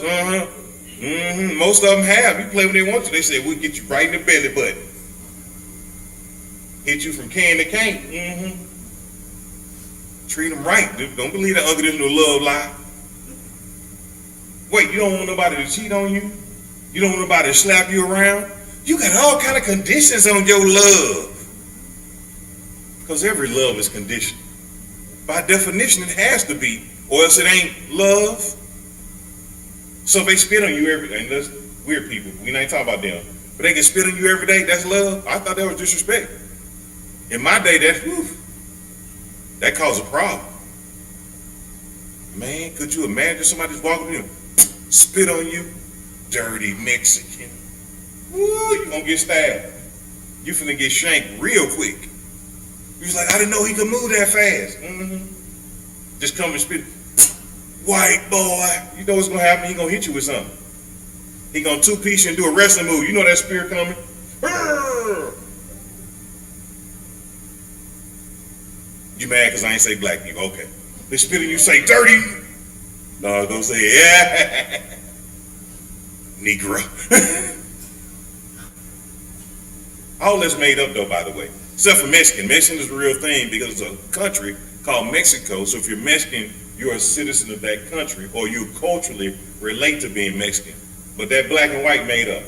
loves? Most of them have. You play when they want to. They say, we'll get you right in the belly button. Hit you from can to can't. Treat them right. Don't believe that unconditional love lie. Wait, you don't want nobody to cheat on you? You don't want nobody to slap you around? You got all kind of conditions on your love. Because every love is conditional. By definition, it has to be, or else it ain't love. So if they spit on you every day, and that's weird people, we ain't talking about them, but they can spit on you every day, that's love? I thought that was disrespect. In my day, that caused a problem. Man, could you imagine somebody just walking in, spit on you? Dirty Mexican. Woo, you gonna get stabbed. You finna get shanked real quick. He was like, I didn't know he could move that fast. Just come and spit. White boy. You know what's gonna happen? He gonna hit you with something. He gonna two-piece you and do a wrestling move. You know that spear coming? You mad because I ain't say black people? Okay. They spit and you say dirty. No, don't say yeah. Negro. All that's made up though, by the way. Except for Mexican. Mexican is the real thing because it's a country called Mexico. So if you're Mexican, you're a citizen of that country, or you culturally relate to being Mexican. But that black and white made up.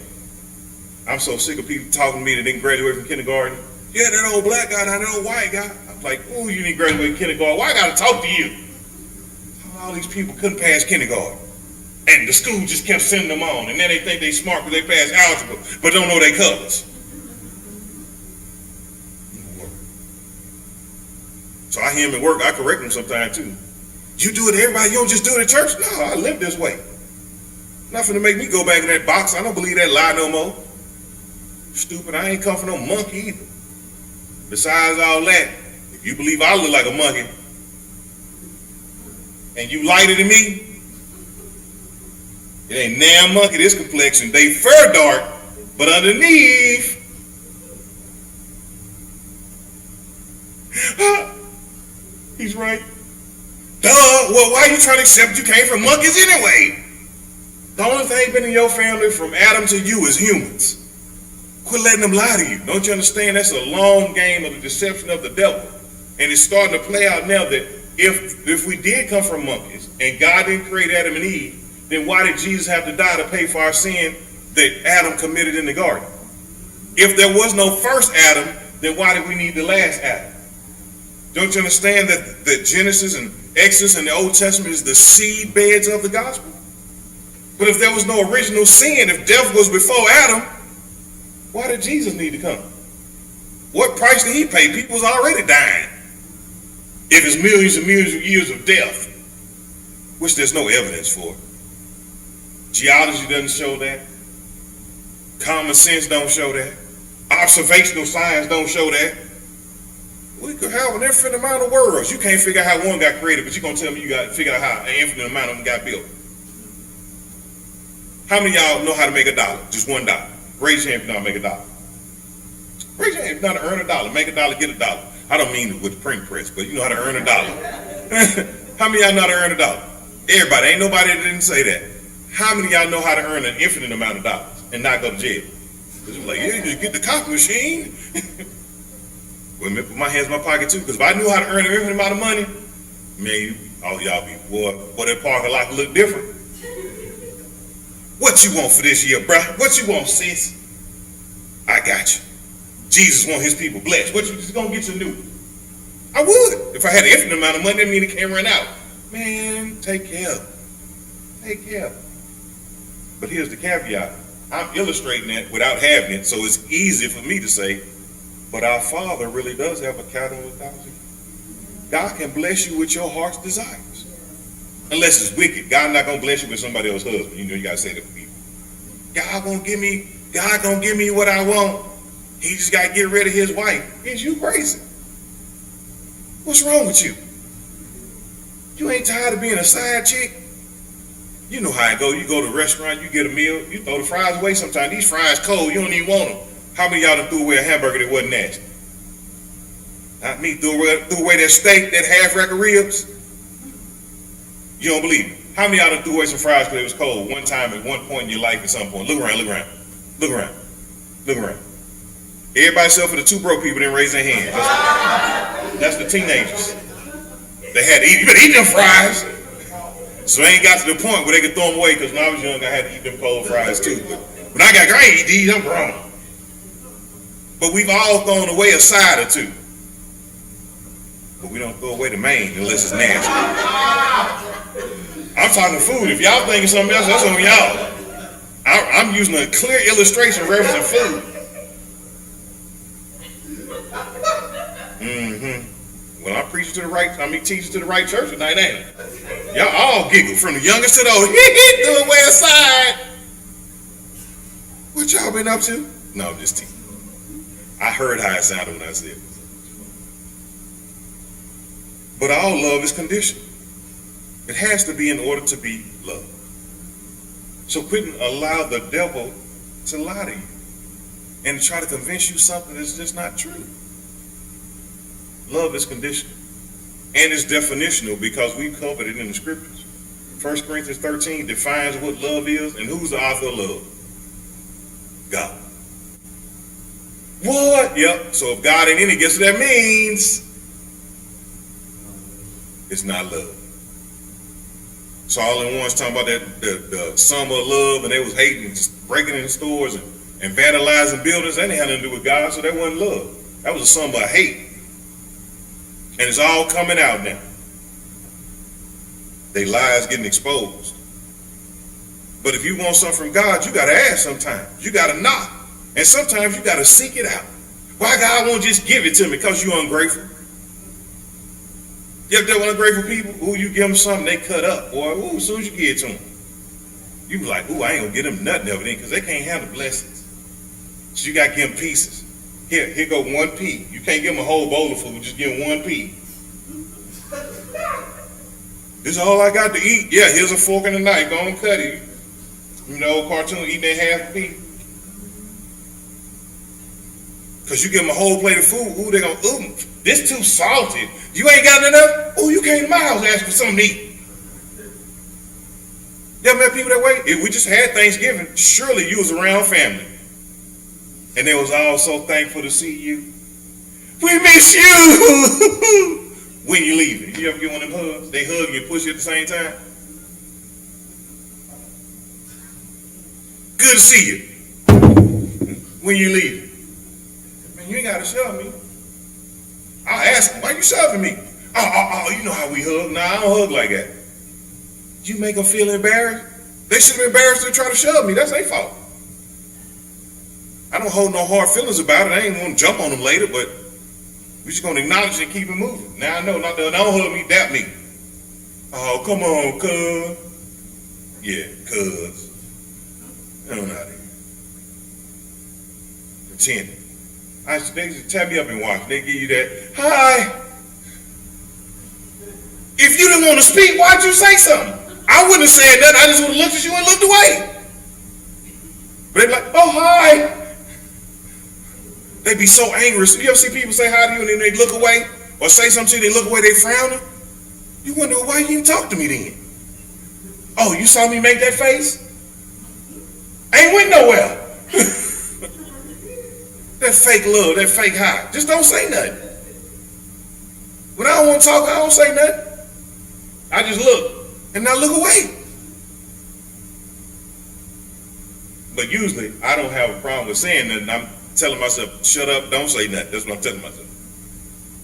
I'm so sick of people talking to me that didn't graduate from kindergarten. Yeah, that old black guy, that old white guy. I'm like, ooh, you didn't graduate from kindergarten. Why I gotta talk to you? All these people couldn't pass kindergarten. And the school just kept sending them on. And then they think they smart because they passed algebra, but don't know their colors. So I hear him at work, I correct him sometimes too. You do it to everybody, you don't just do it at church? No, I live this way. Not finna make me go back in that box. I don't believe that lie no more. Stupid, I ain't come from no monkey either. Besides all that, if you believe I look like a monkey, and you lighter than me, it ain't damn monkey this complexion. They fur dark, but underneath, he's right. Duh, well, why are you trying to accept you came from monkeys anyway? The only thing been in your family from Adam to you is humans. Quit letting them lie to you. Don't you understand? That's a long game of the deception of the devil. And it's starting to play out now that if we did come from monkeys and God didn't create Adam and Eve, then why did Jesus have to die to pay for our sin that Adam committed in the garden? If there was no first Adam, then why did we need the last Adam? Don't you understand that Genesis and Exodus and the Old Testament is the seed beds of the gospel? But if there was no original sin, if death was before Adam, why did Jesus need to come? What price did he pay? People was already dying. If it's millions and millions of years of death, which there's no evidence for. Geology doesn't show that. Common sense don't show that. Observational science don't show that. We could have an infinite amount of worlds. You can't figure out how one got created, but you're going to tell me you got to figure out how an infinite amount of them got built. How many of y'all know how to make $1? Just $1. Raise your hand if you know how to make $1. Raise your hand if you know how to earn $1. Make $1, get $1. I don't mean with the print press, but you know how to earn $1. How many of y'all know how to earn $1? Everybody. Ain't nobody that didn't say that. How many of y'all know how to earn an infinite amount of dollars and not go to jail? Because you're like, yeah, you just get the copy machine. Well, let me put my hands in my pocket too, because if I knew how to earn an infinite amount of money, man, all y'all be, boy, that parking lot look different. What you want for this year, bruh? What you want, sis? I got you. Jesus want his people blessed. What you just gonna get you new? I would. If I had an infinite amount of money, that mean it can't run out. Man, take care. Take care. But here's the caveat. I'm illustrating that without having it, so it's easy for me to say, but our Father really does have a cattle on 1,000. God can bless you with your heart's desires. Unless it's wicked. God not gonna bless you with somebody else's husband. You know you gotta say that for people. God gonna give me what I want. He just gotta get rid of his wife. Is you crazy? What's wrong with you? You ain't tired of being a side chick? You know how it go. You go to a restaurant, you get a meal, you throw the fries away sometimes. These fries cold, you don't even want them. How many of y'all done threw away a hamburger that wasn't nasty? Not me. Threw away that steak, that half rack of ribs. You don't believe me? How many of y'all done threw away some fries because it was cold one time at one point in your life at some point? Look around, look around, look around, look around. Everybody except for the two broke people didn't raise their hands. That's the teenagers. They had to eat. You better eat them fries. So they ain't got to the point where they could throw them away, because when I was young, I had to eat them cold fries too. But when I ain't eat these, I'm grown. But we've all thrown away a side or two. But we don't throw away the main unless it's nasty. I'm talking food. If y'all thinking something else, that's on y'all. I'm using a clear illustration referencing food. Well, I'm preaching to the right, teaching to the right church tonight, ain't it? Y'all all giggle, from the youngest to the old. Threw away a side. What y'all been up to? No, I'm just teasing. I heard how it sounded when I said it. But all love is conditional. It has to be in order to be love. So quit and allow the devil to lie to you and try to convince you something that's just not true. Love is conditional. And it's definitional because we've covered it in the scriptures. 1 Corinthians 13 defines what love is, and who's the author of love? God. What? Yep. So if God ain't in it, guess what that means? It's not love. So all in one's talking about that the summer of love, and they was hating and just breaking into stores and vandalizing buildings. That ain't had nothing to do with God, so that wasn't love. That was a summer of hate. And it's all coming out now. They lies getting exposed. But if you want something from God, you got to ask sometimes. You got to knock. And sometimes you got to seek it out. Why God won't just give it to me? Because you're ungrateful. You ever dealt with ungrateful people? Ooh, you give them something, they cut up. Or, ooh, as soon as you get it to them, you be like, ooh, I ain't going to get them nothing of it, because they can't handle blessings. So you got to give them pieces. Here go one pea. You can't give them a whole bowl of food, just give them one pea. This is all I got to eat. Yeah, here's a fork and a knife. Go and cut it. You know, cartoon eating that half a pea. Because you give them a whole plate of food, ooh, they go, ooh, this too salty. You ain't got enough? Ooh, you came to my house asking for something to eat. You ever met people that way? If we just had Thanksgiving, surely you was around family. And they was all so thankful to see you. We miss you! When you leaving. You ever get one of them hugs? They hug you and push you at the same time. Good to see you. When you leaving. Man, you ain't got to shove me. I'll ask them, why you shoving me? Oh, you know how we hug. Nah, I don't hug like that. You make them feel embarrassed? They should have been embarrassed to try to shove me. That's their fault. I don't hold no hard feelings about it. I ain't going to jump on them later, but we're just going to acknowledge it and keep it moving. Now I know, not that, don't hug me, dap me. Oh, come on, cuz. Yeah, cuz. I don't know how to pretend. They just tap me up and watch. They give you that, hi. If you didn't want to speak, why'd you say something? I wouldn't have said nothing. I just would have looked at you and looked away. But they'd be like, oh, hi. They'd be so angry. You ever see people say hi to you and then they look away? Or say something to you, they look away, they frowning? You wonder, why you didn't talk to me then? Oh, you saw me make that face? Ain't went nowhere. That fake love, that fake hi. Just don't say nothing. When I don't want to talk, I don't say nothing. I just look and not look away. But usually, I don't have a problem with saying nothing. I'm telling myself, shut up, don't say nothing. That's what I'm telling myself.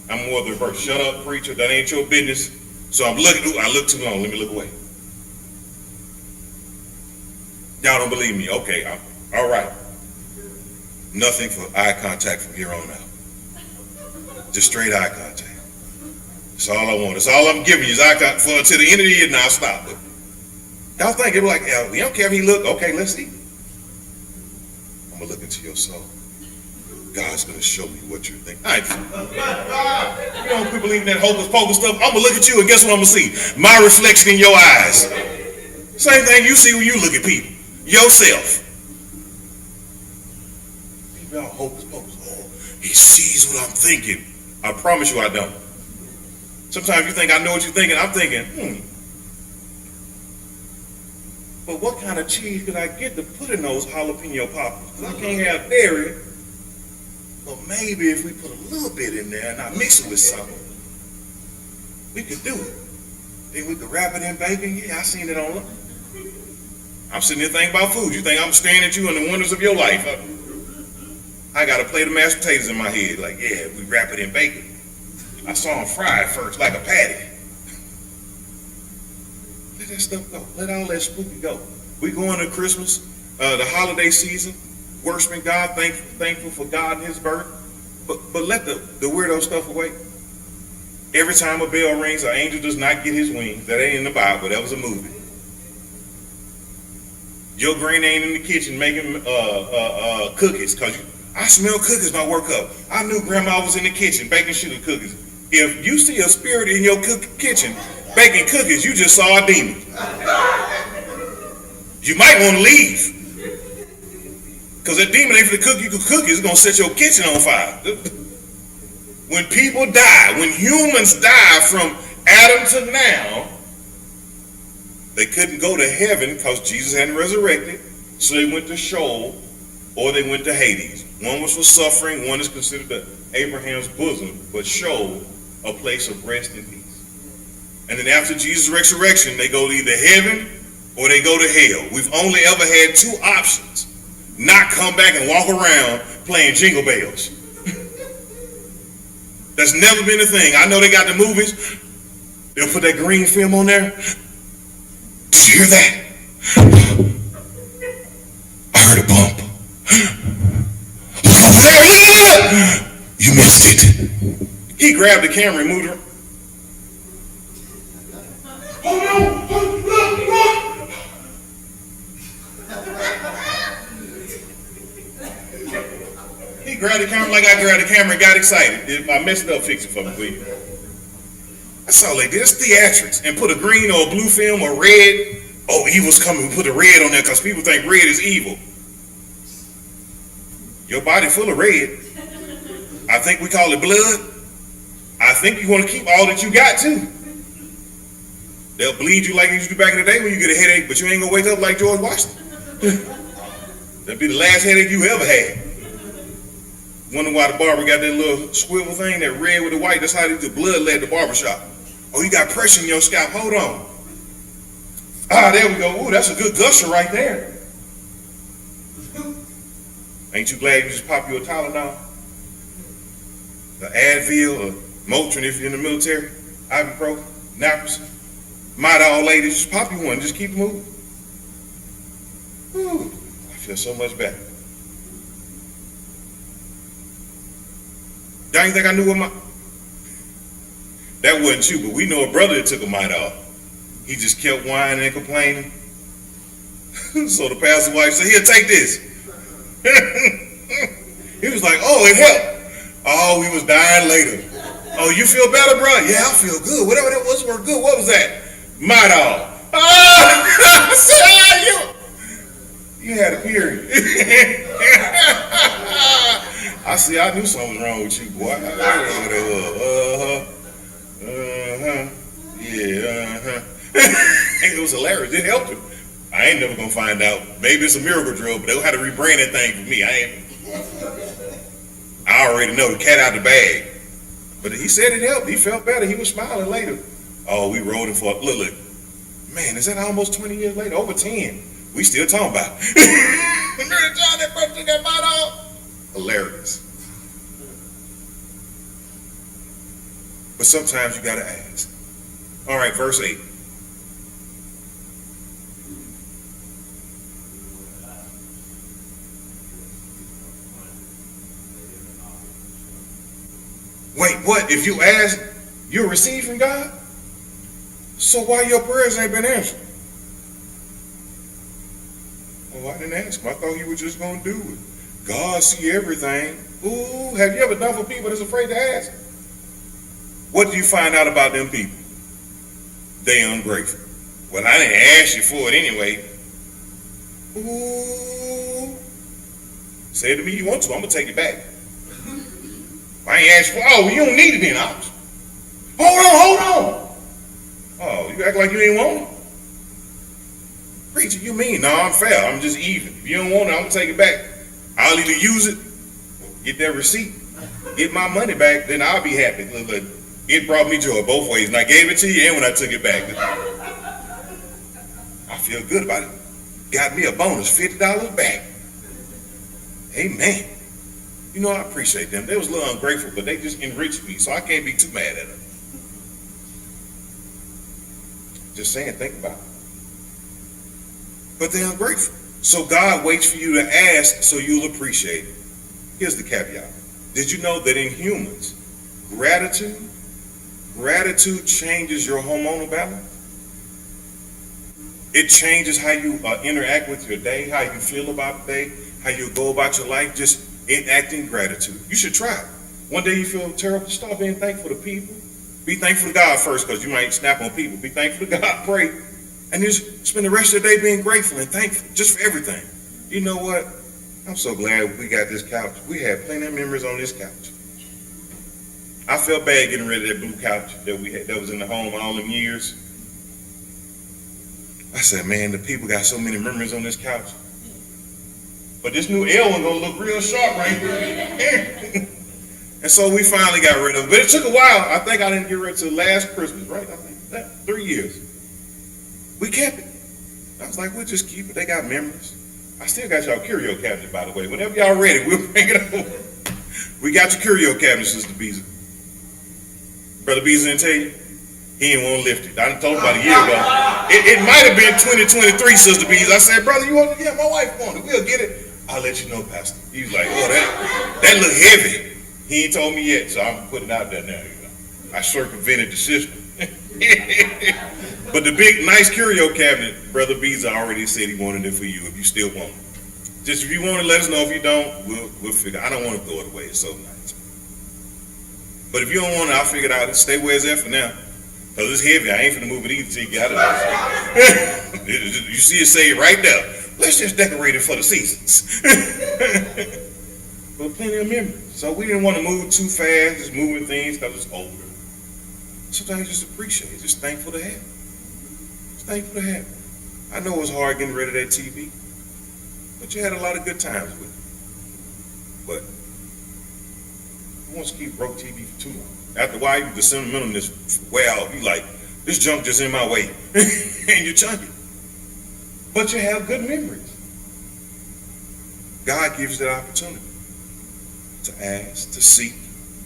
I'm more the reverse. Shut up, preacher, that ain't your business. So I'm looking, ooh, I look too long, let me look away. Y'all don't believe me? Okay, all right. Nothing for eye contact from here on out. Just straight eye contact. That's all I want. That's all I'm giving you is eye contact for until the end of the year. Now I'll stop it. Y'all think it like, yeah, we don't care if he look. Okay, let's see. I'm gonna look into your soul. God's gonna show me what you're thinking. You don't quit believing that hocus pocus stuff. I'm gonna look at you and guess what I'm gonna see? My reflection in your eyes. Same thing you see when you look at people. Yourself. People all hocus pocus. Oh, he sees what I'm thinking. I promise you I don't. Sometimes you think I know what you're thinking. I'm thinking, But what kind of cheese could I get to put in those jalapeno poppers? Because I can't have dairy. But maybe if we put a little bit in there and I mix it with something, we could do it. Then we could wrap it in bacon. Yeah, I seen it online. I'm sitting here thinking about food. You think I'm staring at you in the wonders of your life? I got a plate of mashed potatoes in my head. Like, yeah, we wrap it in bacon. I saw them fried first, like a patty. Let that stuff go. Let all that spooky go. We going to Christmas, the holiday season, worshiping God, thankful for God and His birth. But let the weirdo stuff away. Every time a bell rings, an angel does not get his wings. That ain't in the Bible. That was a movie. Your granny ain't in the kitchen making cookies, because I smell cookies when I work up. I knew grandma was in the kitchen baking sugar cookies. If you see a spirit in your kitchen baking cookies, you just saw a demon. You might want to leave. Because that demon ain't for the cookies, it's going to set your kitchen on fire. When people die, when humans die from Adam to now, they couldn't go to heaven because Jesus hadn't resurrected, so they went to Sheol or they went to Hades. One was for suffering, one is considered Abraham's bosom, but Sheol, a place of rest and peace. And then after Jesus' resurrection, they go to either heaven or they go to hell. We've only ever had two options: not come back and walk around playing jingle bells. That's never been a thing. I know they got the movies. They'll put that green film on there. Did you hear that? I heard a bump. Over there, yeah! You missed it. He grabbed the camera and moved her. Oh no! Look! He grabbed the camera like I grabbed the camera and got excited. If I messed it up, fix it for me, please. That's all they did. It's theatrics. And put a green or a blue film or red. Oh, evil's coming. We put the red on there because people think red is evil. Your body full of red. I think we call it blood. I think you want to keep all that you got too. They'll bleed you like they used to do back in the day when you get a headache, but you ain't gonna wake up like George Washington. That'll be the last headache you ever had. Wonder why the barber got that little swivel thing, that red with the white. That's how the blood led the barber shop. Oh, you got pressure in your scalp. Hold on. Ah, there we go. Ooh, that's a good gusher right there. Ain't you glad you just popped you a Tylenol? The Advil or Motrin if you're in the military, ibuprofen, naproxen. Midol ladies, just pop you one. Just keep moving. Ooh, I feel so much better. Y'all ain't think I knew what my... That wasn't you, but we know a brother that took a Midol. He just kept whining and complaining. So the pastor's wife said, here, take this. He was like, oh, it helped. Oh, we was dying later. Oh, you feel better, bro? Yeah, I feel good. Whatever that was for good. What was that? Midol. Oh, I said, you had a period. I see, I knew something was wrong with you, boy. I know what it was. Yeah, It was hilarious. It helped him. I ain't never gonna find out. Maybe it's a miracle drug, but they'll have to rebrand that thing for me. I already know the cat out the bag. But he said it helped. He felt better. He was smiling later. Oh, we rode him for look. Man, is that almost 20 years later? Over 10. We still talking about it. Remember the time that person got bought off? Hilarious. But sometimes you gotta ask. All right, verse 8. Wait, what? If you ask, you'll receive from God? So why your prayers ain't been answered? Oh, I didn't ask him. I thought he was just going to do it. God see everything. Ooh, have you ever done for people that's afraid to ask? What do you find out about them people? They ungrateful. Well, I didn't ask you for it anyway. Ooh. Say it to me you want to. I'm going to take it back. I ain't asked for, oh, you don't need it then. Hold on. Oh, you act like you ain't want it. Preacher, you mean? No, I'm fair. I'm just even. If you don't want it, I'm going to take it back. I'll either use it, get that receipt, get my money back, then I'll be happy. Look, it brought me joy both ways. And I gave it to you and when I took it back. I feel good about it. Got me a bonus, $50 back. Amen. You know, I appreciate them. They was a little ungrateful, but they just enriched me, so I can't be too mad at them. Just saying, think about it. But they're ungrateful. So God waits for you to ask so you'll appreciate it. Here's the caveat. Did you know that in humans, gratitude changes your hormonal balance? It changes how you interact with your day, how you feel about the day, how you go about your life, just enacting gratitude. You should try it. One day you feel terrible, start being thankful to people. Be thankful to God first, because you might snap on people. Be thankful to God, pray, and just spend the rest of the day being grateful and thankful just for everything. You know what? I'm so glad we got this couch. We had plenty of memories on this couch. I felt bad getting rid of that blue couch that we had that was in the home all them years. I said, man, the people got so many memories on this couch. But this new L one gonna look real sharp right here. And so we finally got rid of it. But it took a while. I think I didn't get rid of it till last Christmas, right? I think that 3 years. We kept it. I was like, we'll just keep it. They got memories. I still got y'all curio cabinet, by the way. Whenever y'all ready, we'll bring it over. We got your curio cabinet, Sister Beezer. Brother Beezer didn't tell you? He didn't want to lift it. I done told him about a year ago. It might have been 2023, Sister Beezer. I said, brother, you want it? Yeah, my wife wanted it. We'll get it. I'll let you know, Pastor. He was like, oh, that look heavy. He ain't told me yet, so I'm putting it out there now. You know, I circumvented the system. But the big, nice curio cabinet, Brother Beezer already said he wanted it for you if you still want it. Just if you want it, let us know. If you don't, we'll figure. I don't want to throw it away. It's so nice. But if you don't want it, I'll figure it out. Stay where it's at for now. Because it's heavy. I ain't finna move it either till you get out of there. You see it say right there. Let's just decorate it for the seasons. But plenty of memories. So we didn't want to move too fast, just moving things because it's older. Sometimes just appreciate it. Just thankful to have it. Just thankful to have it. I know it was hard getting rid of that TV, but you had a lot of good times with it. But who wants to keep broke TV for too long? After a while, the sentimentalness wear out. You like, this junk just in my way. And you chunk it. But you have good memories. God gives you that opportunity to ask, to seek.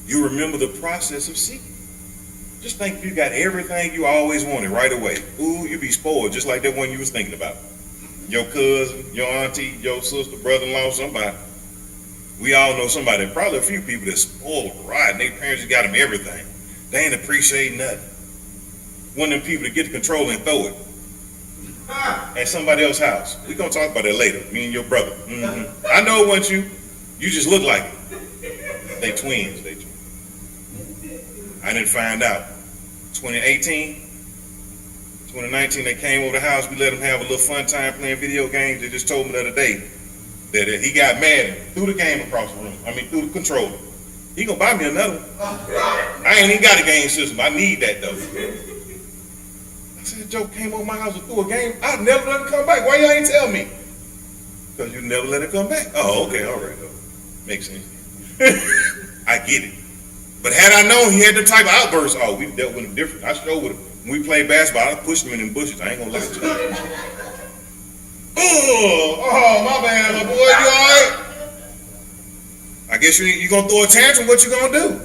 You remember the process of seeking. Just think you got everything you always wanted right away. Ooh, you be spoiled just like that one you was thinking about. Your cousin, your auntie, your sister, brother-in-law, somebody. We all know somebody, probably a few people that's spoiled rotten. Their parents just got them everything. They ain't appreciating nothing. One of them people that get the control and throw it at somebody else's house. We're going to talk about that later, me and your brother. Mm-hmm. I know it wasn't you. You just look like it. They twins. I didn't find out. 2018, 2019, they came over the house. We let them have a little fun time playing video games. They just told me the other day that he got mad and threw the game across the room. Threw the controller. He gonna buy me another one. I ain't even got a game system. I need that though. I said, Joe came over my house and threw a game. I'd never let him come back. Why y'all ain't tell me? Because you never let him come back. Oh, okay, all right. Makes sense. I get it. But had I known he had the type of outbursts, we dealt with him different. I sure would have. When we played basketball, I pushed him in them bushes. I ain't gonna lie to you. Oh, my bad, little boy. You all right? I guess you gonna throw a tantrum. What you gonna do?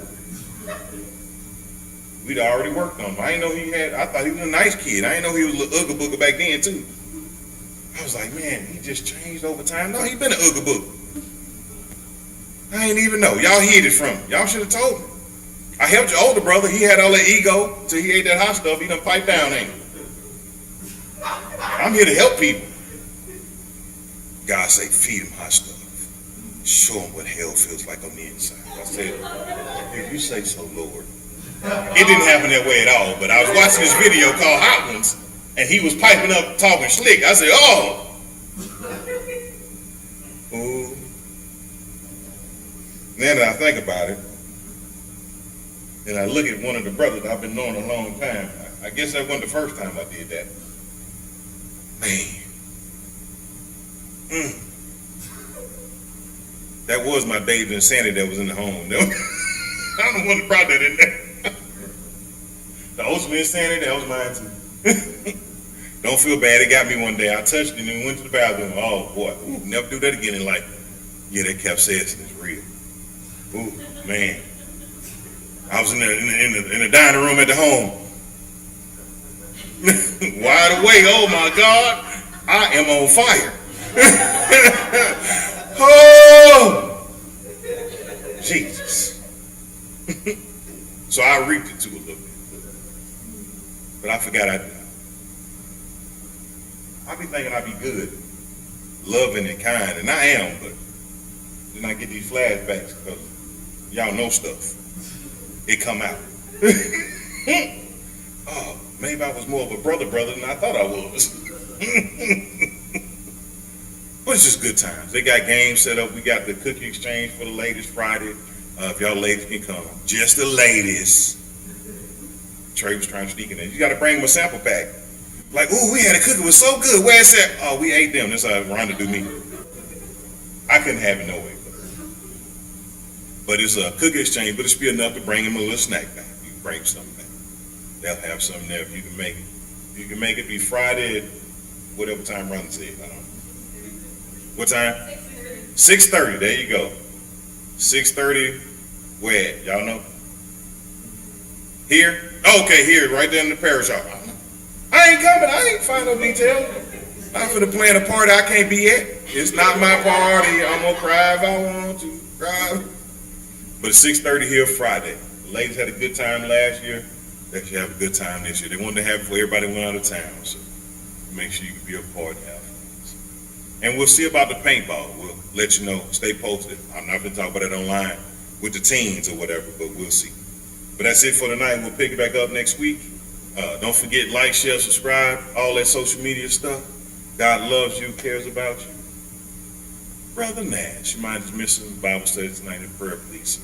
We'd already worked on him. I thought he was a nice kid. I didn't know he was a little ugly booger back then too. I was like, man, he just changed over time. No, he been an ugly booger. I ain't even know. Y'all hid it from him. Y'all should have told me. I helped your older brother. He had all that ego till he ate that hot stuff. He done piped down, ain't he? I'm here to help people. God say, feed him hot stuff. Show him what hell feels like on the inside. I said, if you say so, Lord. It didn't happen that way at all, but I was watching this video called Hot Ones, and he was piping up, talking slick. I said, ooh. Now that I think about it, and I look at one of the brothers I've been knowing a long time, I guess that wasn't the first time I did that. Man, Mm. That was my David and Sandy that was in the home. I'm the one that brought that in there. The ultimate insanity, that was mine too. Don't feel bad, it got me one day. I touched it and went to the bathroom. Oh boy, ooh, never do that again in life. Yeah, that capsaicin is real. Ooh, man. I was in the dining room at the home. Wide awake, oh my God, I am on fire. Oh, Jesus. So I reaped it too a little bit. But I forgot I be thinking I be good, loving and kind, and I am, but then I get these flashbacks because y'all know stuff. It come out. Oh, maybe I was more of a brother than I thought I was. But it's just good times. They got games set up. We got the cookie exchange for the ladies Friday. If y'all ladies can come. Just the ladies. Trey was trying to sneak in there. You got to bring them a sample pack. Like, ooh, we had a cookie, it was so good. Where's that? Oh, we ate them. That's how Rhonda do me. I couldn't have it no way. But it's a cookie exchange, but it should be enough to bring him a little snack back. You can bring something back. They'll have something there if you can make it. You can make it be Friday at whatever time Rhonda said. I don't know. What time? 6:30. There you go. 6:30. Where at? Y'all know? Here? Okay, here, right there in the parish shop. I ain't coming. I ain't find no detail. I'm finna plan a party I can't be at. It's not my party. I'm gonna cry if I want to cry. But it's 6:30 here Friday. The ladies had a good time last year. They should have a good time this year. They wanted to have it before everybody went out of town. So make sure you can be a part of that. And we'll see about the paintball. We'll let you know. Stay posted. I'm not gonna talk about it online with the teens or whatever, but we'll see. But that's it for tonight. We'll pick it back up next week. Don't forget, like, share, subscribe, all that social media stuff. God loves you, cares about you. Brother Nash, you mind just missing Bible study tonight in prayer, please?